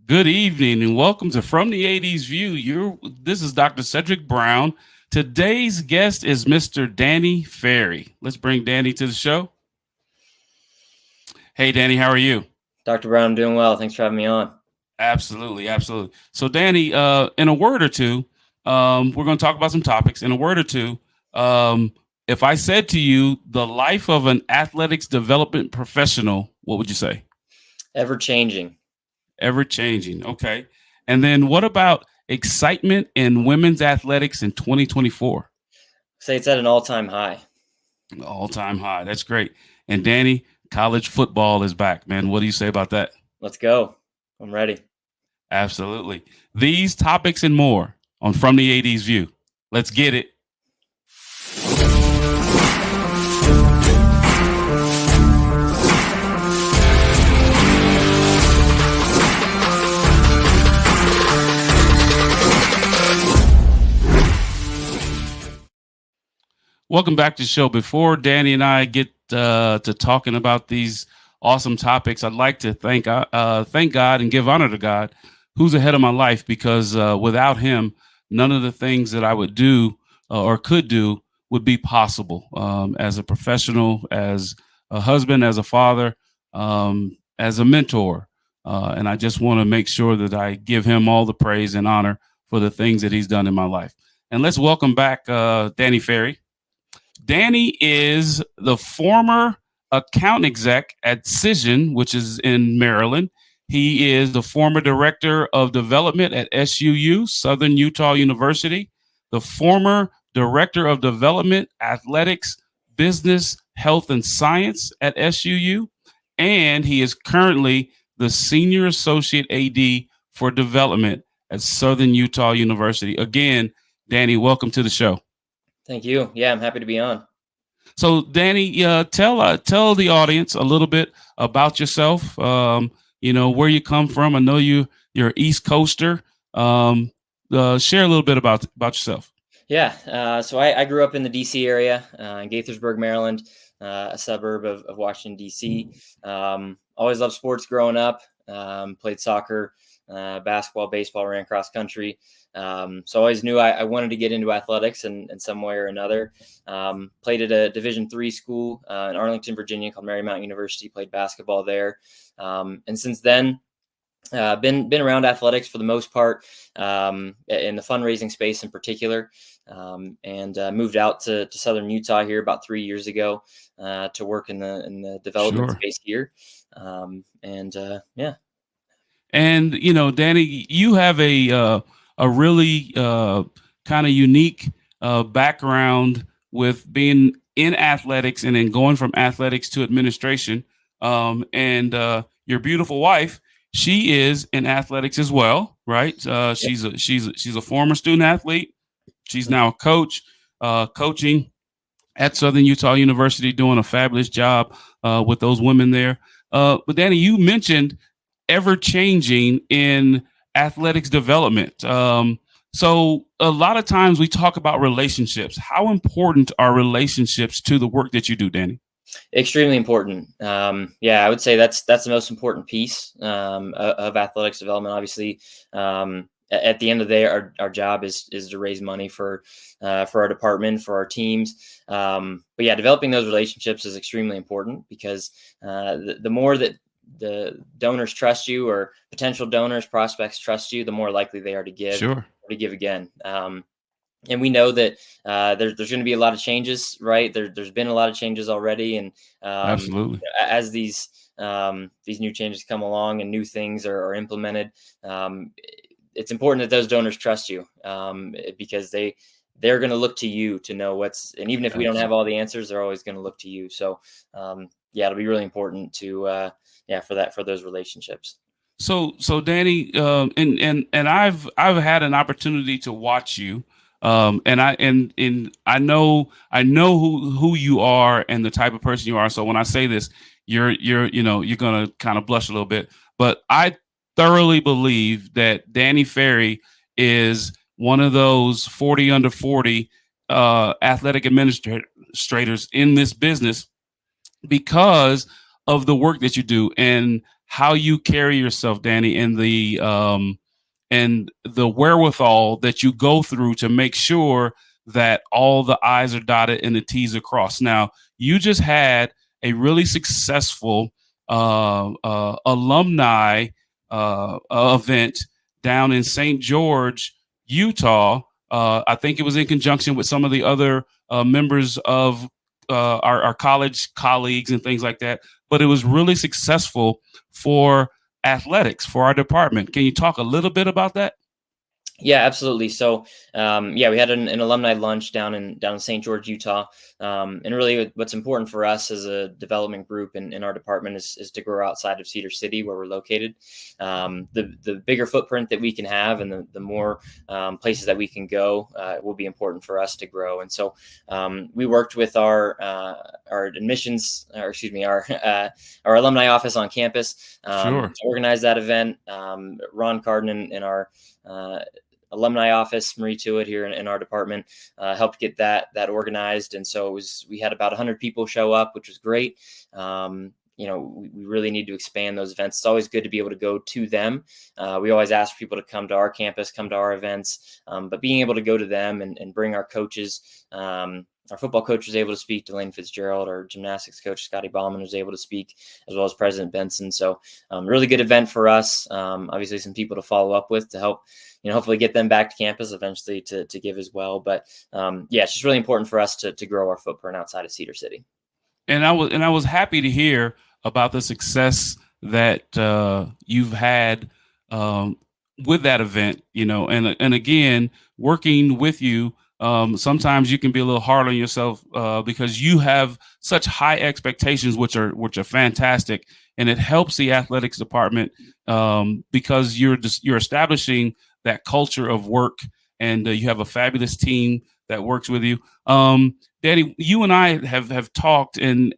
Good evening and welcome to From the 80s View. This is Dr. Cedric Brown. Today's guest is Mr. Danny Ferry. Let's bring Danny to the show. Hey, Danny, how are you? Dr. Brown, I'm doing well. Thanks for having me on. Absolutely. So, Danny, in a word or two, we're going to talk about some topics. In a word or two, if I said to you, the life of an athletics development professional, what would you say? Ever changing. Ever changing. Okay. And then what about excitement in women's athletics in 2024? Say it's at an all-time high. All-time high. That's great. And Danny, college football is back, man. What do you say about that? Let's go. I'm ready. Absolutely. These topics and more on From the 80s View. Let's get it. Welcome back to the show. Before Danny and I get to talking about these awesome topics, I'd like to thank God and give honor to God, who's ahead of my life, because without him, none of the things that I would do or could do would be possible. As a professional, as a husband, as a father, as a mentor. And I just want to make sure that I give him all the praise and honor for the things that he's done in my life. And let's welcome back Danny Ferry. Danny is the former account exec at Cision, which is in Maryland. He is the former director of development at SUU, Southern Utah University, the former director of development, athletics, business, health, and science at SUU. And he is currently the senior associate AD for development at Southern Utah University. Again, Danny, welcome to the show. Thank you. Yeah, I'm happy to be on. So, Danny, tell the audience a little bit about yourself. Where you come from. I know you're East Coaster. Share a little bit about yourself. Yeah. So I grew up in the D.C. area, in Gaithersburg, Maryland, a suburb of Washington, D.C. Always loved sports growing up. Played soccer, basketball, baseball, ran cross country. So I always knew I wanted to get into athletics in some way or another. Played at a Division III school in Arlington, Virginia called Marymount University, played basketball there. And since then, been around athletics for the most part, in the fundraising space in particular, and moved out to Southern Utah here about 3 years ago to work in the development space here. Yeah. And, Danny, you have a really kind of unique background with being in athletics and then going from athletics to administration. And your beautiful wife, she is in athletics as well, right? She's a former student athlete. She's now a coach, coaching at Southern Utah University, doing a fabulous job with those women there. But Danny, you mentioned ever changing in athletics development. So a lot of times we talk about relationships. How important are relationships to the work that you do, Danny? Extremely important. I would say that's the most important piece of athletics development. Obviously, at the end of the day, our job is to raise money for our department, for our teams. But yeah, developing those relationships is extremely important because the more that the donors trust you, or potential donors, prospects trust you, the more likely they are to give. Sure. Or to give again. And we know that there's going to be a lot of changes, right? There's been a lot of changes already, and absolutely, as these new changes come along and new things are implemented, it's important that those donors trust you, because they're going to look to you to know and even if we don't have all the answers, they're always going to look to you. So it'll be really important to for those relationships. So Danny, and I've had an opportunity to watch you, and I know who you are and the type of person you are. So when I say this, you're gonna kind of blush a little bit, but I thoroughly believe that Danny Ferry is one of those 40 under 40 athletic administrators in this business because of the work that you do and how you carry yourself, Danny, and the wherewithal that you go through to make sure that all the I's are dotted and the T's are crossed. Now, you just had a really successful alumni event down in St. George, Utah. I think it was in conjunction with some of the other members of our college colleagues and things like that. But it was really successful for athletics for our department. Can you talk a little bit about that? Yeah, absolutely. So, yeah, we had an alumni lunch down in St. George, Utah, and really, what's important for us as a development group in our department is to grow outside of Cedar City, where we're located. The bigger footprint that we can have, and the more places that we can go, will be important for us to grow. And so, we worked with our admissions, or excuse me, our alumni office on campus Sure. to organize that event. Ron Carden and our alumni office, Marie Tuitt here in our department, helped get that organized. And so we had about 100 people show up, which was great. We really need to expand those events. It's always good to be able to go to them. We always ask people to come to our campus, come to our events, but being able to go to them and bring our coaches, our football coach was able to speak, Delane Fitzgerald. Our gymnastics coach, Scotty Ballman, was able to speak, as well as President Benson. So really good event for us. Obviously some people to follow up with to help, hopefully get them back to campus eventually to give as well. But yeah, it's just really important for us to grow our footprint outside of Cedar City. And I was happy to hear about the success that you've had with that event, and again, working with you. Sometimes you can be a little hard on yourself because you have such high expectations, which are fantastic, and it helps the athletics department because you're establishing that culture of work, and you have a fabulous team that works with you. Daddy, you and I have talked, and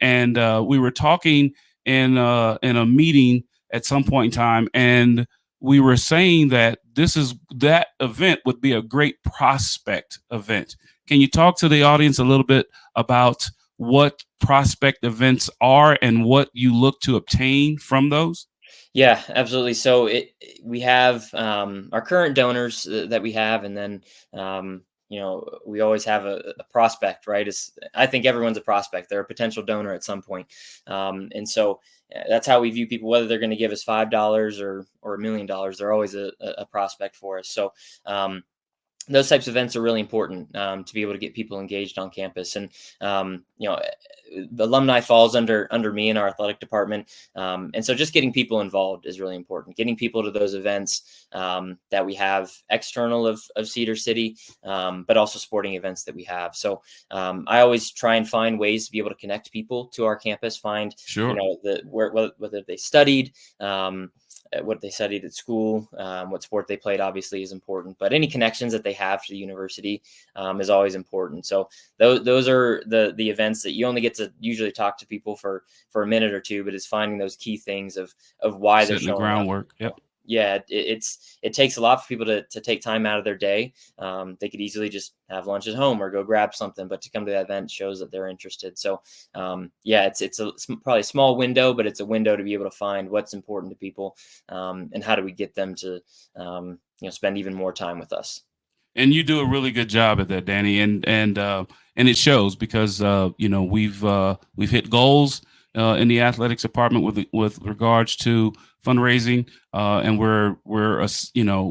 we were talking in a meeting at some point in time, and we were saying that that event would be a great prospect event. Can you talk to the audience a little bit about what prospect events are and what you look to obtain from those? Yeah, absolutely. So we have our current donors that we have, and then we always have a prospect, right? I think everyone's a prospect. They're a potential donor at some point, and so that's how we view people. Whether they're going to give us $5 or $1,000,000, they're always a prospect for us. So those types of events are really important to be able to get people engaged on campus. And the alumni falls under me in our athletic department, and so just getting people involved is really important. Getting people to those events that we have external of Cedar City, but also sporting events that we have. So I always try and find ways to be able to connect people to our campus. Find Sure. whether they studied. What they studied at school, what sport they played, obviously is important, but any connections that they have to the university is always important. So those are the events that you only get to usually talk to people for a minute or two, but it's finding those key things of why they're Setting the showing groundwork. up. Yep. Yeah, it takes a lot for people to take time out of their day. They could easily just have lunch at home or go grab something, but to come to that event shows that they're interested. So yeah, it's probably a small window, but it's a window to be able to find what's important to people, and how do we get them to spend even more time with us. And you do a really good job at that, Danny, and it shows because we've hit goals in the athletics department with regards to fundraising, and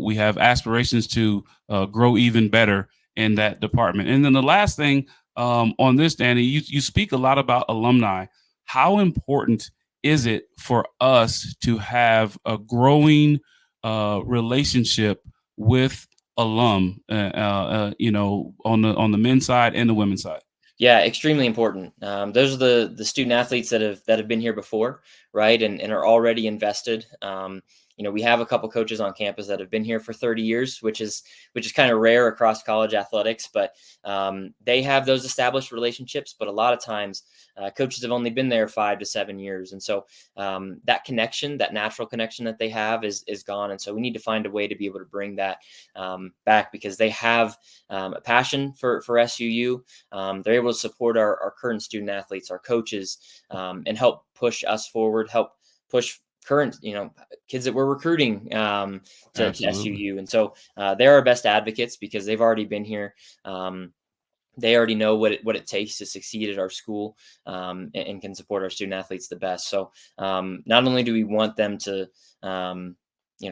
we have aspirations to grow even better in that department. And then the last thing on this, Danny, you speak a lot about alumni. How important is it for us to have a growing relationship with on the men's side and the women's side? Yeah, extremely important. Those are the student athletes that have been here before, right, and are already invested. We have a couple coaches on campus that have been here for 30 years, which is kind of rare across college athletics. But they have those established relationships. But a lot of times, coaches have only been there 5 to 7 years, and so that connection, that natural connection that they have, is gone. And so we need to find a way to be able to bring that back, because they have a passion for SUU. They're able to support our current student athletes, our coaches, and help push us forward, help push current, kids that we're recruiting to Absolutely. SUU. And so they're our best advocates because they've already been here. They already know what it takes to succeed at our school, and can support our student athletes the best. So not only do we want them to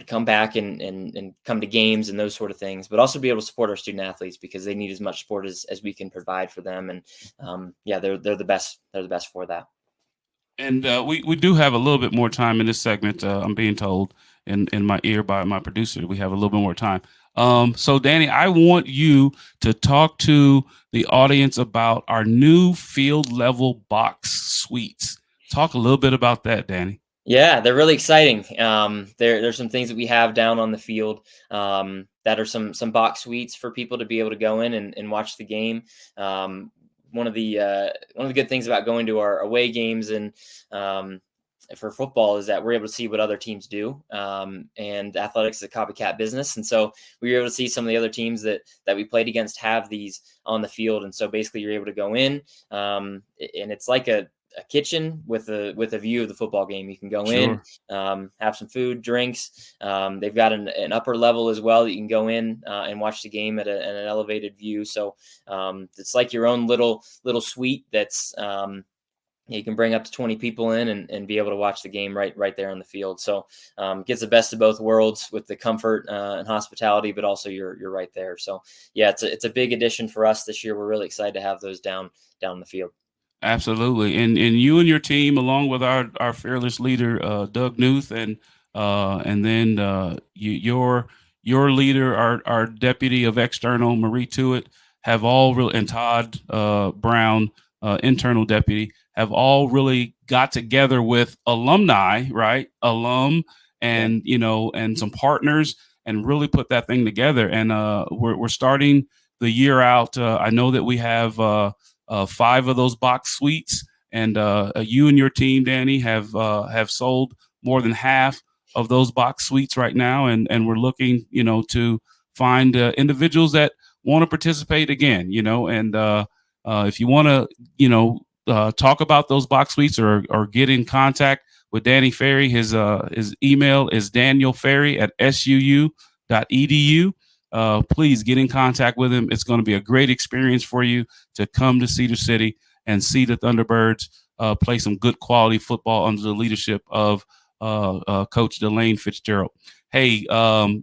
come back and come to games and those sort of things, but also be able to support our student athletes because they need as much support as we can provide for them. And they're the best. They're the best for that. And we do have a little bit more time in this segment. I'm being told in my ear by my producer, we have a little bit more time. So Danny, I want you to talk to the audience about our new field level box suites. Talk a little bit about that, Danny. Yeah, they're really exciting. There's some things that we have down on the field that are some box suites for people to be able to go in and watch the game. One of the good things about going to our away games and for football is that we're able to see what other teams do. And athletics is a copycat business. And so we were able to see some of the other teams that we played against have these on the field. And so basically you're able to go in and it's like a kitchen with a view of the football game. You can go in, have some food, drinks. They've got an upper level as well that you can go in and watch the game at an elevated view. So it's like your own little suite that's you can bring up to 20 people in and be able to watch the game right there on the field. So gets the best of both worlds with the comfort and hospitality, but also you're right there. So yeah, it's a big addition for us this year. We're really excited to have those down the field. Absolutely. And you and your team, along with our fearless leader, Doug Newth, and then your leader, our deputy of external, Marie Tuitt, have all and Todd Brown, internal deputy, have all really got together with alumni, right? And, and some partners and really put that thing together. And we're starting the year out. I know that we have 5 of those box suites, and you and your team, Danny, have sold more than half of those box suites right now, and we're looking, to find individuals that want to participate again, and if you want to, talk about those box suites or get in contact with Danny Ferry, his email is danielferry@suu.edu. Please get in contact with him. It's going to be a great experience for you to come to Cedar City and see the Thunderbirds play some good quality football under the leadership of Coach Delane Fitzgerald. Hey,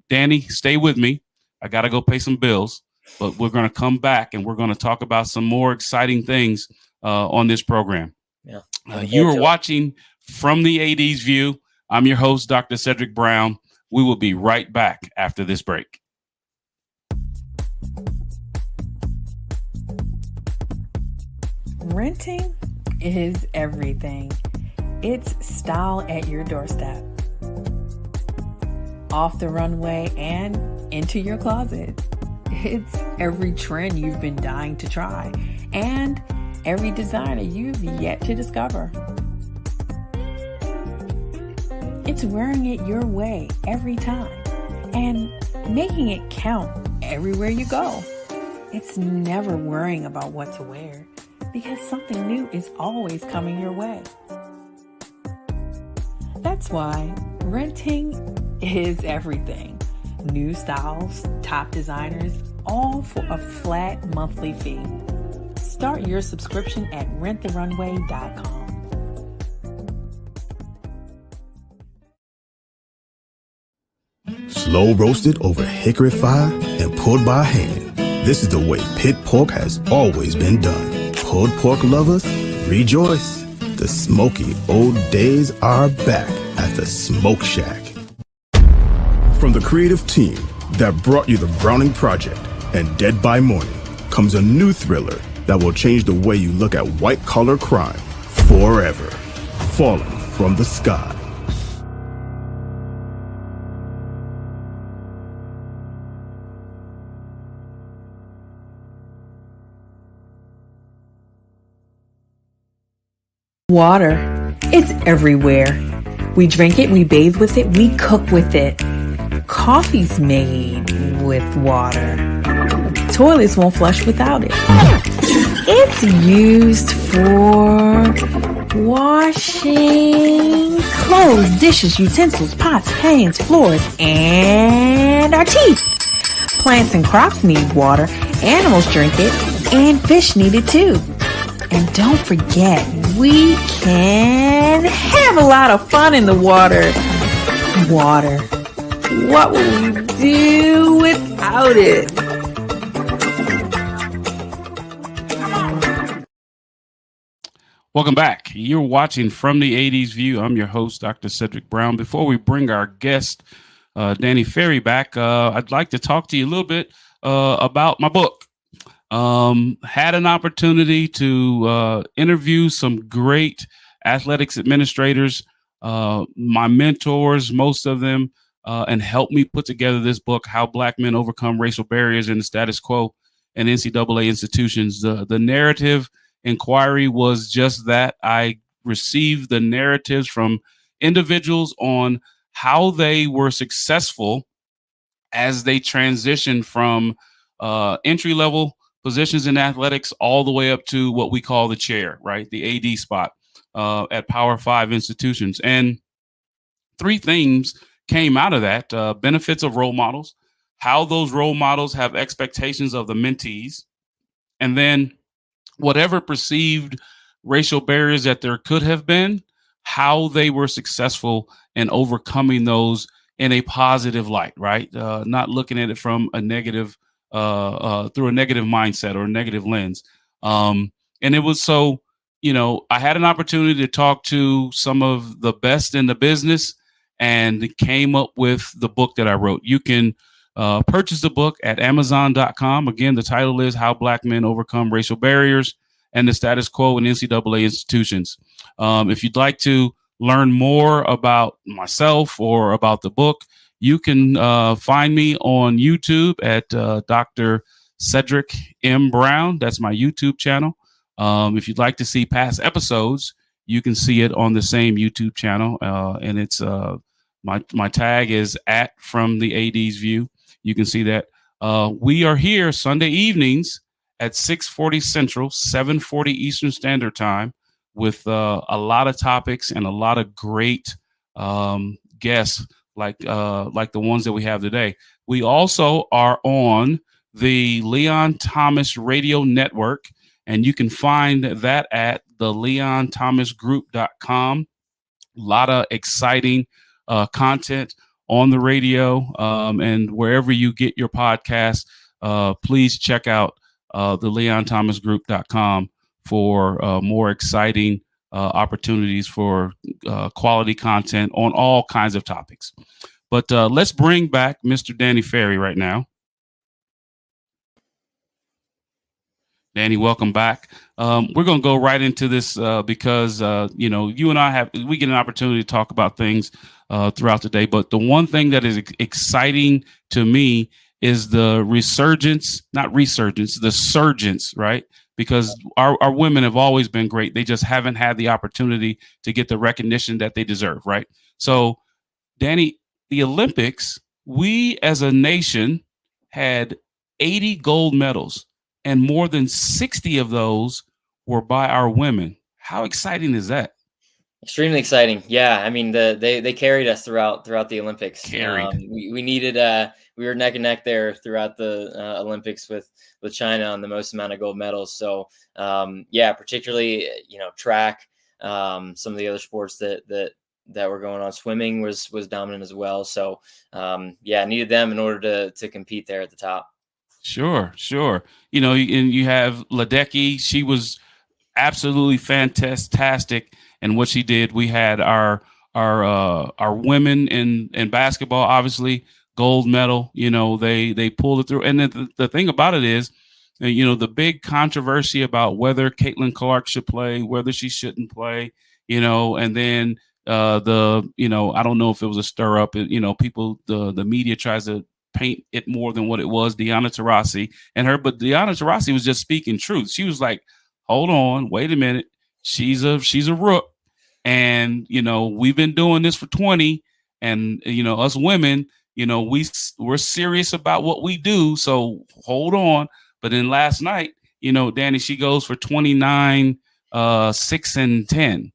Danny, stay with me. I got to go pay some bills, but we're going to come back and we're going to talk about some more exciting things on this program. Yeah. You are watching From the AD's View. I'm your host, Dr. Cedric Brown. We will be right back after this break. Renting is everything. It's style at your doorstep, off the runway and into your closet. It's every trend you've been dying to try and every designer you've yet to discover. It's wearing it your way every time and making it count everywhere you go. It's never worrying about what to wear, because something new is always coming your way. That's why renting is everything. New styles, top designers, all for a flat monthly fee. Start your subscription at renttherunway.com. Slow roasted over hickory fire and pulled by hand. This is the way pit pork has always been done. Pulled pork lovers, rejoice. The smoky old days are back at the Smoke Shack. From the creative team that brought you the Browning Project and Dead by Morning comes a new thriller that will change the way you look at white-collar crime forever. Falling from the Sky. Water. It's everywhere. We drink it, we bathe with it, we cook with it. Coffee's made with water. Toilets won't flush without it. It's used for washing clothes, dishes, utensils, pots, pans, floors, and our teeth. Plants and crops need water, animals drink it, and fish need it too. And don't forget, we can have a lot of fun in the water. Water. What would we do without it? Welcome back. You're watching From the 80s View. I'm your host, Dr. Cedric Brown. Before we bring our guest, Danny Ferry, back, I'd like to talk to you a little bit about my book. Had an opportunity to interview some great athletics administrators, my mentors, most of them, and help me put together this book, How Black Men Overcome Racial Barriers in the Status Quo and NCAA Institutions. The narrative inquiry was just that. I received the narratives from individuals on how they were successful as they transitioned from entry-level positions in athletics all the way up to what we call the chair, right? The AD spot at Power 5 institutions. And three things came out of that: benefits of role models, how those role models have expectations of the mentees, and then whatever perceived racial barriers that there could have been, how they were successful in overcoming those in a positive light, right? Not looking at it from a negative, through a negative mindset or a negative lens. And it was so, I had an opportunity to talk to some of the best in the business and came up with the book that I wrote. You can purchase the book at Amazon.com. Again, the title is How Black Men Overcome Racial Barriers and the Status Quo in NCAA Institutions. If you'd like to learn more about myself or about the book, you can find me on YouTube at Dr. Cedric M. Brown. That's my YouTube channel. If you'd like to see past episodes, you can see it on the same YouTube channel. And it's my tag is at From the AD's View. You can see that. We are here Sunday evenings at 6:40 Central, 7:40 Eastern Standard Time, with a lot of topics and a lot of great guests like the ones that we have today. We also are on the Leon Thomas Radio Network, and you can find that at the leonthomasgroup.com. A lot of exciting content on the radio, and wherever you get your podcasts, please check out the leonthomasgroup.com for more exciting opportunities for quality content on all kinds of topics. But let's bring back Mr. Danny Ferry right now. Danny, welcome back. We're going to go right into this because, you and I we get an opportunity to talk about things throughout the day. But the one thing that is exciting to me is the surgence, right? Because our women have always been great. They just haven't had the opportunity to get the recognition that they deserve, right? So, Danny, the Olympics, we as a nation had 80 gold medals, and more than 60 of those were by our women. How exciting is that? Extremely exciting. Yeah, I mean, they carried us throughout the Olympics. We needed we were neck and neck there throughout the Olympics with China on the most amount of gold medals. So particularly track, some of the other sports that were going on. Swimming was dominant as well. So needed them in order to compete there at the top. Sure. And you have Ledecky. She was absolutely fantastic in what she did. We had our women in basketball, obviously gold medal. They pulled it through. And then the thing about it is, the big controversy about whether Caitlin Clark should play, whether she shouldn't play, and then I don't know if it was a stir up. People, the media tries to paint it more than what it was. Diana Taurasi but Diana Taurasi was just speaking truth. She was like, hold on, wait a minute. She's a rook. And, we've been doing this for 20, and, us women, we're serious about what we do. So hold on. But then last night, Danny, she goes for 29, 6 and 10.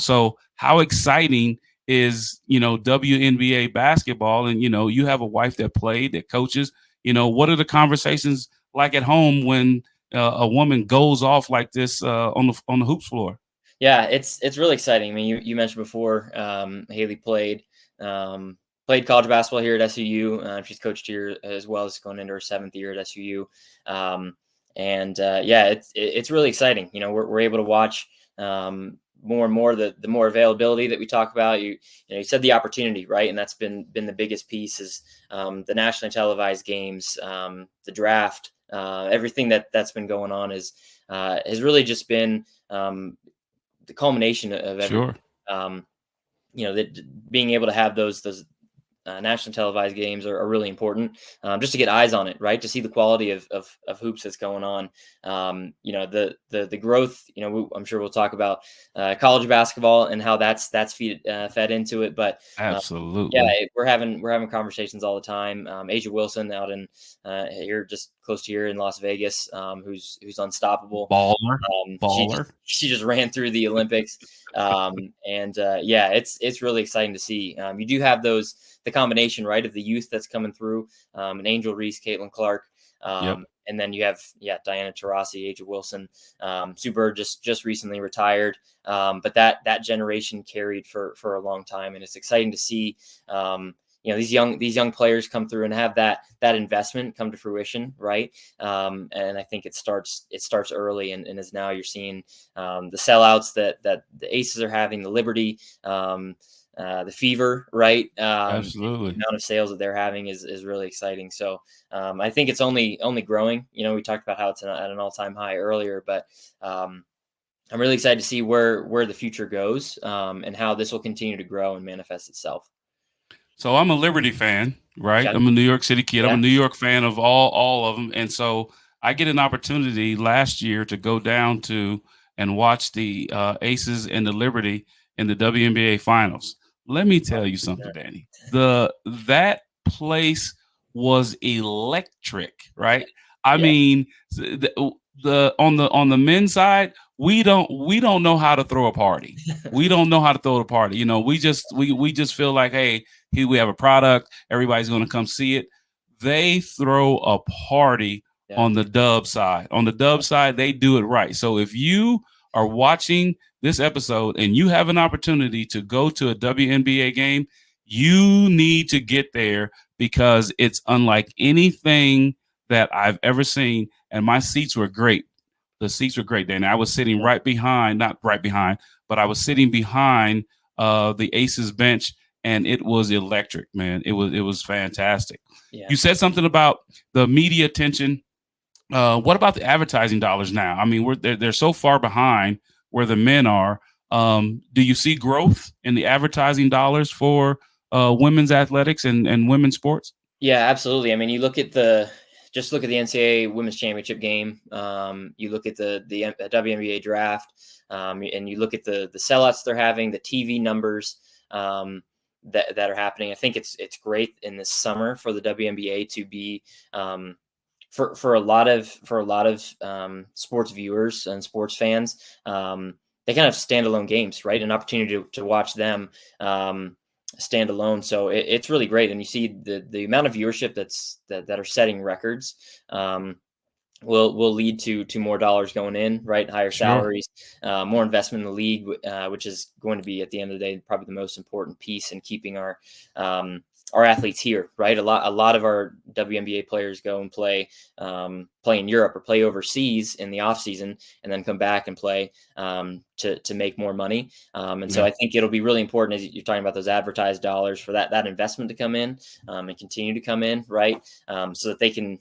So how exciting is, WNBA basketball? And, you have a wife that played, that coaches, what are the conversations like at home when a woman goes off like this on the hoops floor? Yeah, it's really exciting. I mean, you mentioned before, Haley played college basketball here at SUU. She's coached here as well as going into her 7th year at SUU. Yeah, it's really exciting. We're able to watch more and more the more availability that we talk about. You said the opportunity, right? And that's been the biggest piece is the nationally televised games, the draft, everything that's been going on has really just been the culmination of everything. Sure. That being able to have those national televised games are really important, just to get eyes on it, right? To see the quality of hoops that's going on. The growth. I'm sure we'll talk about college basketball and how that's fed into it. But absolutely, we're having conversations all the time. Asia Wilson out in here, just close to here in Las Vegas, who's unstoppable. Baller. She just ran through the Olympics. It's really exciting to see. You do have the combination, right, of the youth that's coming through, and Angel Reese, Caitlin Clark, and then you have Diana Taurasi, Asia Wilson, Sue Bird just recently retired, but that generation carried for a long time, and it's exciting to see these young players come through and have that investment come to fruition, right? And I think it starts early, and as now you're seeing the sellouts that the Aces are having, the Liberty, the Fever, right? Absolutely. The amount of sales that they're having is really exciting. So I think it's only growing. We talked about how it's at an all-time high earlier, but I'm really excited to see where the future goes, and how this will continue to grow and manifest itself. So I'm a Liberty fan, right? Okay. I'm a New York City kid. Yeah. I'm a New York fan of all of them. And so I get an opportunity last year to go down to and watch the Aces and the Liberty in the WNBA finals. Let me tell you something, Danny. That place was electric, right? I mean, on the men's side, we don't know how to throw a party. We don't know how to throw a party. We just feel like, hey, here we have a product. Everybody's going to come see it. They throw a party on the dub side. On the dub side, they do it right. So if you are watching this episode and you have an opportunity to go to a WNBA game, you need to get there because it's unlike anything that I've ever seen. And my seats were great. The seats were great, Dan. I was sitting not right behind, but I was sitting behind the Aces bench, and it was electric, man. It was fantastic. Yeah. You said something about the media attention. What about the advertising dollars now? I mean, they're so far behind where the men are. Do you see growth in the advertising dollars for women's athletics and women's sports? Yeah, absolutely. I mean, you look at the NCAA Women's Championship game. You look at the WNBA draft, and you look at the sellouts they're having, the TV numbers that are happening. I think it's great in this summer for the WNBA to be for a lot of sports viewers and sports fans. They kind of standalone games, right? An opportunity to watch them standalone. So it's really great. And you see the amount of viewership that are setting records will lead to more dollars going in, right? Higher salaries, more investment in the league, which is going to be at the end of the day probably the most important piece in keeping our athletes here, right? A lot of our WNBA players go and play in Europe or play overseas in the off season, and then come back and play to make more money. So I think it'll be really important, as you're talking about those advertised dollars, for that investment to come in and continue to come in, right? So that they can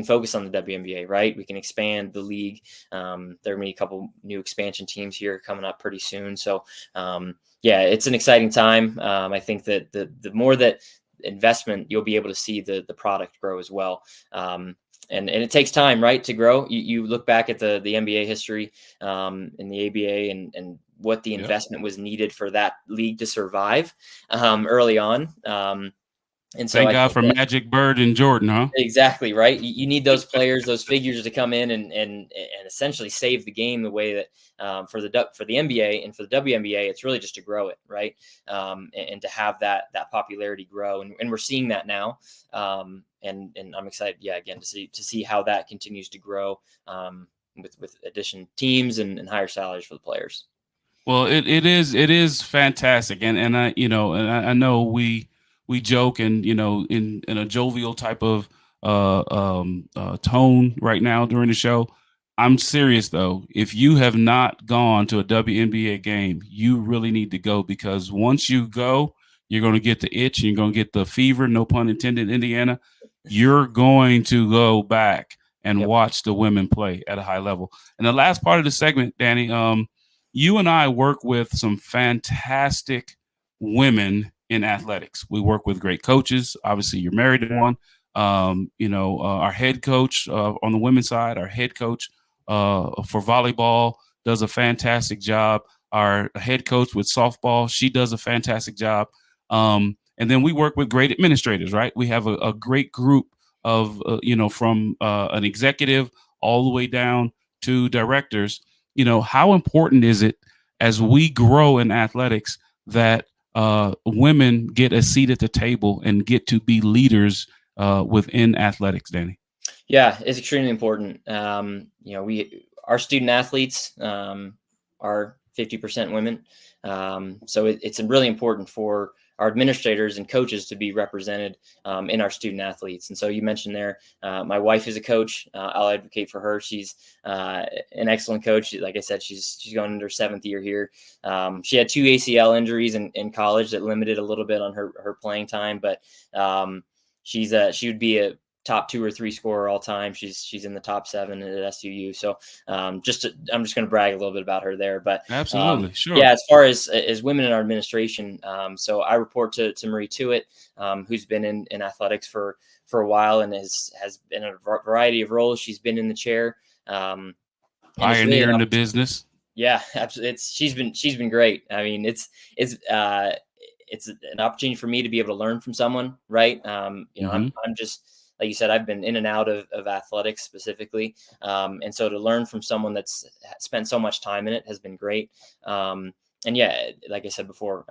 focus on the WNBA, right? We can expand the league. There are going to be a couple new expansion teams here coming up pretty soon. So it's an exciting time. I think that the more that investment, you'll be able to see the product grow as well. And it takes time, right, to grow. You look back at the NBA history in the ABA and what the investment was needed for that league to survive early on. And so Thank I God think for that Magic Bird and Jordan, huh? exactly right. You need those players, those figures to come in and essentially save the game the way that for the NBA and for the WNBA, it's really just to grow it, right? And to have that popularity grow, and we're seeing that now. And I'm excited, yeah, again to see how that continues to grow with addition teams and higher salaries for the players. Well, it is fantastic, and I know we joke and in a jovial type of tone right now during the show. I'm serious though. If you have not gone to a WNBA game, you really need to go, because once you go, you're going to get the itch. You're going to get the fever. No pun intended. Indiana, you're going to go back and Yep. watch the women play at a high level. And the last part of the segment, Danny, you and I work with some fantastic women in athletics. We work with great coaches. Obviously, you're married to one. Our head coach on the women's side, our head coach for volleyball does a fantastic job. Our head coach with softball, she does a fantastic job. And then we work with great administrators, right? We have a great group of, from an executive all the way down to directors. How important is it as we grow in athletics that women get a seat at the table and get to be leaders within athletics, Danny? Yeah, it's extremely important. Our student athletes are 50% women. So it's really important for our administrators and coaches to be represented in our student athletes. And so you mentioned there, my wife is a coach. I'll advocate for her. She's an excellent coach. Like I said, she's going into her 7th year here. She had 2 ACL injuries in college that limited a little bit on her playing time, but she would be a top 2 or 3 scorer all time. She's in the top 7 at SUU. So I'm just going to brag a little bit about her there, but absolutely. Sure. Yeah. As far as women in our administration. So I report to Marie Tuitt, who's been in athletics for a while and has been in a variety of roles. She's been in the chair, pioneer in the business. Yeah, absolutely. She's been great. I mean, it's an opportunity for me to be able to learn from someone, right? I'm just, like you said, I've been in and out of athletics specifically. And so to learn from someone that's spent so much time in it has been great. And yeah, like I said before,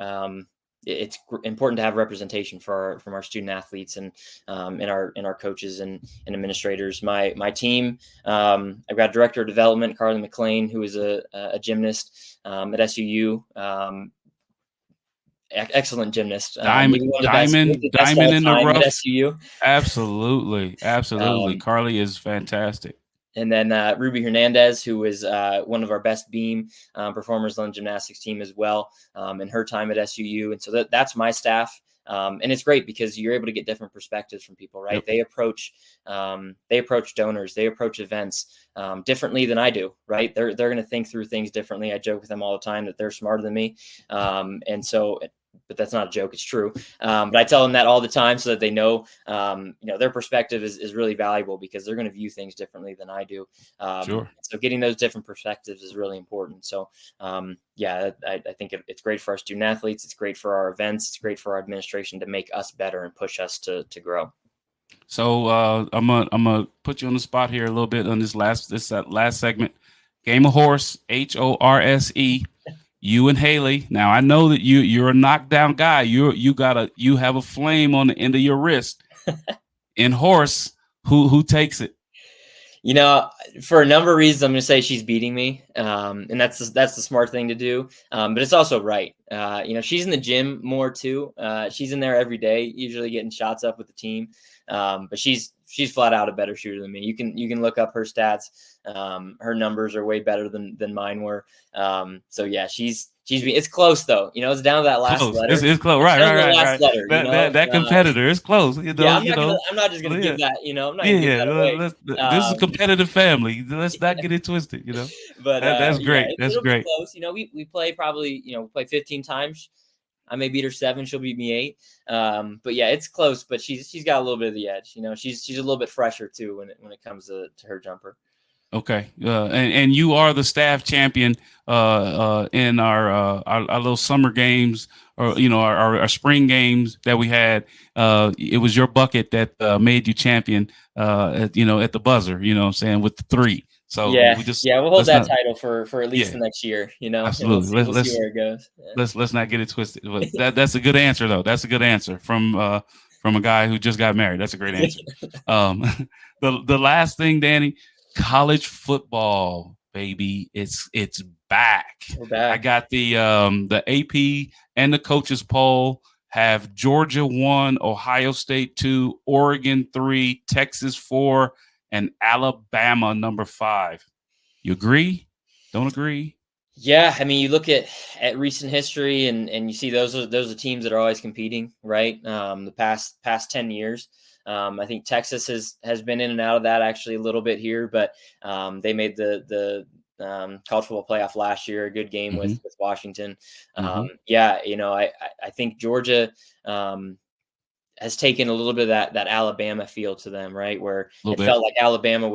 it's important to have representation from our student athletes and in our coaches and administrators. My team, I've got director of development, Carly McLean, who is a gymnast at SUU. Excellent gymnast. Diamond in the rough. SUU. Absolutely. Carly is fantastic. And then Ruby Hernandez, who is one of our best beam performers on the gymnastics team as well, in her time at SUU. And so that's my staff. And it's great because you're able to get different perspectives from people, right? Yep. They approach donors, they approach events differently than I do, right? They're going to think through things differently. I joke with them all the time that they're smarter than me. And so, but that's not a joke. It's true. But I tell them that all the time so that they know, their perspective is really valuable because they're going to view things differently than I do. Sure. So getting those different perspectives is really important. So, I think it's great for our student athletes. It's great for our events. It's great for our administration to make us better and push us to grow. So I'm gonna put you on the spot here a little bit on this last segment. Game of Horse, HORSE. You and Haley. Now I know that you're a knockdown guy. You have a flame on the end of your wrist. In horse, who takes it? For a number of reasons, I'm going to say she's beating me, and that's the smart thing to do. But it's also right. She's in the gym more too. She's in there every day, usually getting shots up with the team. But she's flat out a better shooter than me. You can look up her stats. Her numbers are way better than mine were. So yeah, it's close though. It's down to that last letter. It's close. Right. Letter, that competitor is close. I'm not just gonna give that. I'm not gonna give that away. This is a competitive family. Let's not get it twisted. But that's great. That's great. Close. We play probably. We play 15 times. I may beat her 7. She'll beat me 8. But yeah, it's close. But she's got a little bit of the edge. She's a little bit fresher too when it comes to her jumper. Okay. And you are the staff champion in our little summer games, or our spring games that we had. It was your bucket that made you champion. At the buzzer. What I'm saying, with the three. So Yeah, we just yeah, we'll hold let's that not. title for at least Yeah, the next year, and we'll absolutely. see where it goes. Yeah. Let's not get it twisted. But that's a good answer, though. That's a good answer from a guy who just got married. That's a great answer. Um, the last thing, Danny, college football, baby, it's back. We're I back. got the AP and the coaches poll have Georgia 1, Ohio State 2, Oregon 3, Texas 4, and Alabama number 5. You agree? Don't agree? Yeah, I mean, you look at recent history, and you see those are teams that are always competing, right? The past 10 years. I think Texas has been in and out of that actually a little bit here, but they made the college football playoff last year. A good game Mm-hmm. with Washington. Mm-hmm. Yeah, I think Georgia has taken a little bit of that Alabama feel to them, right? Where A little it bit. felt like Alabama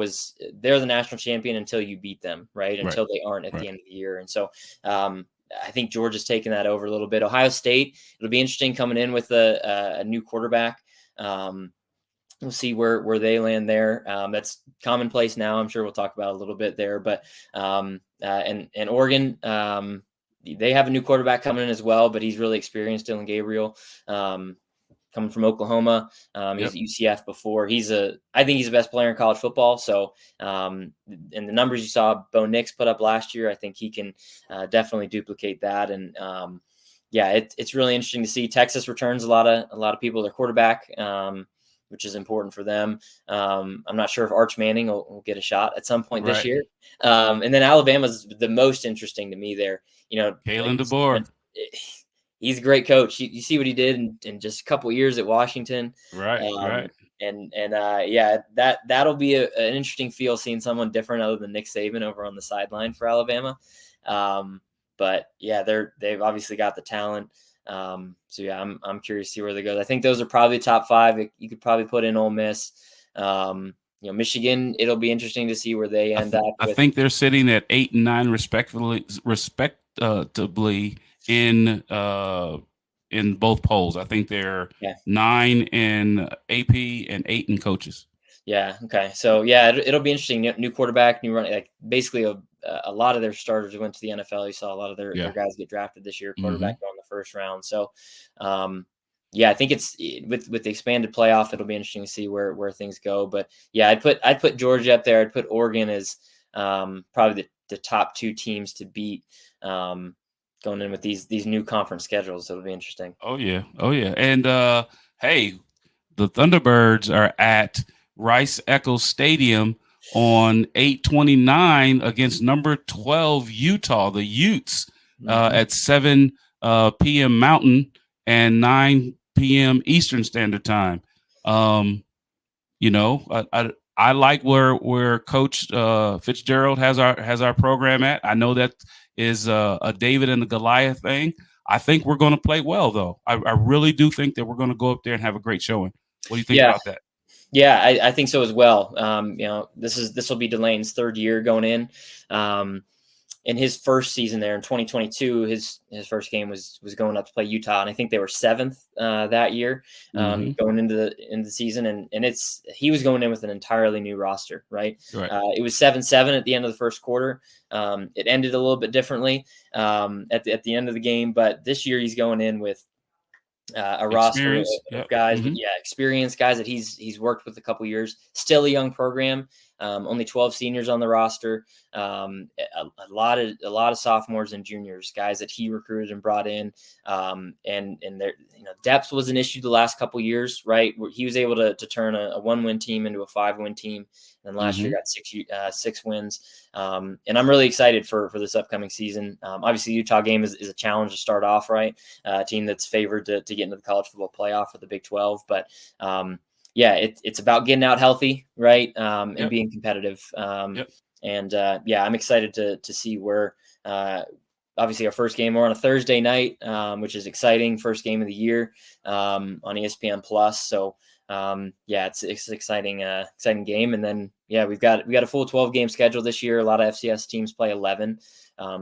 they're the national champion until you beat them, right? Right. Until they aren't at Right. the end of the year. And so I think Georgia's taken that over a little bit. Ohio State, it'll be interesting coming in with a new quarterback. We'll see where they land there. That's commonplace now. I'm sure we'll talk about a little bit there, but and Oregon, they have a new quarterback coming in as well, but he's really experienced, Dylan Gabriel. Coming from Oklahoma. He's at UCF before. I think he's the best player in college football. So, and the numbers you saw Bo Nix put up last year, I think he can definitely duplicate that. And yeah, it's really interesting to see. Texas returns a lot of people to their quarterback, which is important for them. I'm not sure if Arch Manning will get a shot at some point this year. And then Alabama's the most interesting to me there. Kalen DeBoer. He's a great coach. You see what he did in just a couple of years at Washington. Right. And yeah, that'll be an interesting feel seeing someone different other than Nick Saban over on the sideline for Alabama. But yeah, they've obviously got the talent. So yeah, I'm curious to see where they go. I think those are probably top 5. You could probably put in Ole Miss. Michigan, it'll be interesting to see where they end up. I think they're sitting at 8 and 9 respectively in both polls. I think they're 9 in AP and 8 in coaches. Yeah. Okay. So yeah, it'll be interesting. New quarterback, new running. Like basically, a lot of their starters went to the NFL. You saw a lot of their guys get drafted this year. Quarterback going the first round. So, yeah, I think it's with the expanded playoff. It'll be interesting to see where things go. But yeah, I'd put Georgia up there. I'd put Oregon as probably the top 2 teams to beat. Going in with these new conference schedules. It'll be interesting. Oh yeah. And hey, the Thunderbirds are at Rice-Eccles Stadium on 8/29 against number 12 Utah, the Utes, at 7 p.m. Mountain and 9 p.m. Eastern Standard Time. I like where Coach Fitzgerald has our program at. I know that is a David and the Goliath thing. I think we're going to play well, though. I really do think that we're going to go up there and have a great showing. What do you think about that? Yeah, I think so as well. This will be Delane's 3rd year going in. In his first season there in 2022, his first game was going up to play Utah, and I think they were 7th that year going into the season, and he was going in with an entirely new roster, right? It was 7-7 at the end of the first quarter. It ended a little bit differently at the end of the game, but this year he's going in with a roster of guys, experienced guys that he's worked with a couple years. Still a young program, only 12 seniors on the roster. A lot of sophomores and juniors, guys that he recruited and brought in. And their depth was an issue the last couple years, right? Where he was able to turn a 1-win team into a 5-win team. And last year got 6 wins. And I'm really excited for this upcoming season. Obviously, the Utah game is a challenge to start off, right? A team that's favored to get into the college football playoff for the Big 12. But yeah, it's about getting out healthy, right? And being competitive. And I'm excited to see where obviously our first game, we're on a Thursday night, which is exciting. First game of the year on ESPN Plus. So yeah, it's exciting, exciting game. And then, yeah, we got a full 12 game schedule this year. A lot of FCS teams play 11.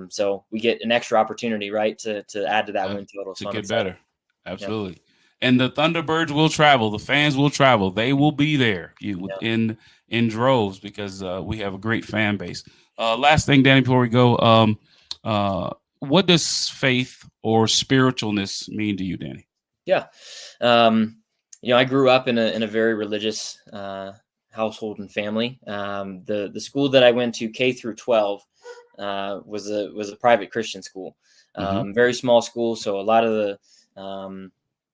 So we get an extra opportunity, right, to add to that win total. To so get better. Absolutely. Yeah. And the Thunderbirds will travel. The fans will travel. They will be there in droves because we have a great fan base. Last thing, Danny, before we go, what does faith or spiritualness mean to you, Danny? Yeah. I grew up in a very religious household and family. The school that I went to, K through 12, was a private Christian school. Very small school, so a lot of the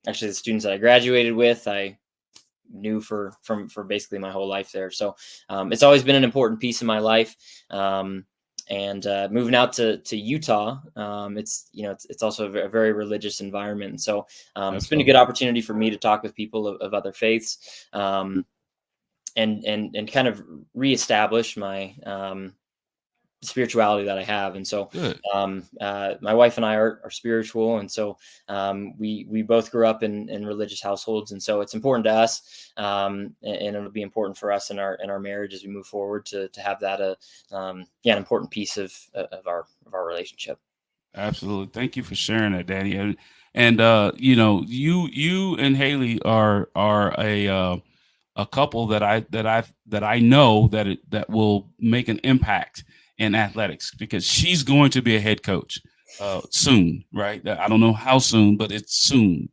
actually the students that I graduated with, I knew for basically my whole life there. So it's always been an important piece of my life. And moving out to Utah, it's also a very religious environment. And so it's been a good opportunity for me to talk with people of other faiths, and kind of reestablish my spirituality that I have. And so my wife and I are spiritual. And so we both grew up in religious households. And so it's important to us, and it'll be important for us in our marriage as we move forward to have that an important piece of our relationship. Absolutely. Thank you for sharing that, Danny. And you and Haley are a couple that I know that will make an impact in athletics, because she's going to be a head coach soon, right? I don't know how soon, but it's soon.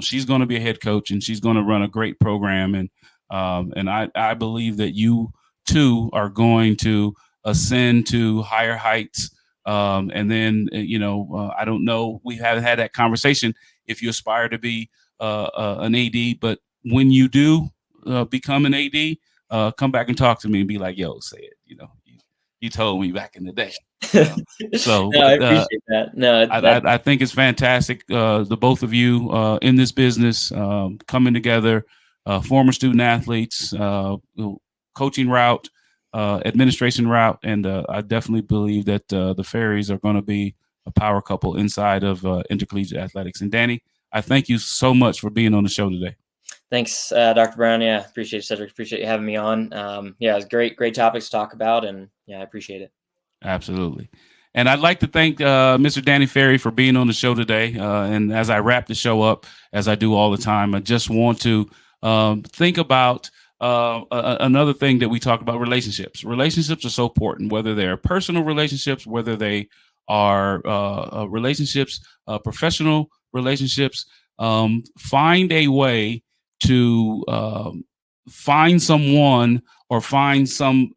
She's going to be a head coach, and she's going to run a great program. And I believe that you two are going to ascend to higher heights. And then, I don't know, we haven't had that conversation if you aspire to be an AD, but when you do become an AD, come back and talk to me and be like, yo, say it, you told me back in the day. So no, I appreciate that. No, I think it's fantastic. The both of you in this business, coming together, former student athletes, coaching route, administration route. And I definitely believe that the Ferries are going to be a power couple inside of intercollegiate athletics. And Danny, I thank you so much for being on the show today. Thanks, Dr. Brown. Yeah, appreciate it, Cedric. Appreciate you having me on. It was great topics to talk about, and I appreciate it. Absolutely. And I'd like to thank Mr. Danny Ferry for being on the show today. And as I wrap the show up, as I do all the time, I just want to think about another thing that we talk about: relationships. Relationships are so important, whether they're personal relationships, whether they are relationships, professional relationships. Find a way to find someone or find some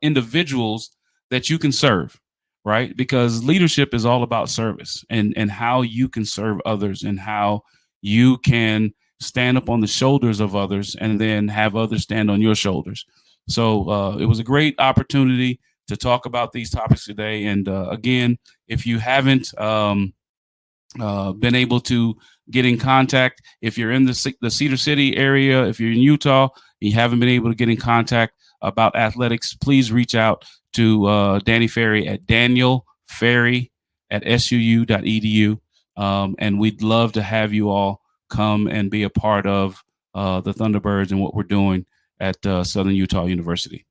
individuals that you can serve, right? Because leadership is all about service and how you can serve others and how you can stand up on the shoulders of others and then have others stand on your shoulders. So it was a great opportunity to talk about these topics today. And again, if you haven't been able to get in contact, if you're in the Cedar City area, if you're in Utah, and you haven't been able to get in contact about athletics, please reach out to Danny Ferry at danielferry@suu.edu. And we'd love to have you all come and be a part of the Thunderbirds and what we're doing at Southern Utah University.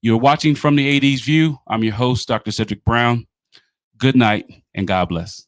You're watching From the AD's View. I'm your host, Dr. Cedric Brown. Good night and God bless.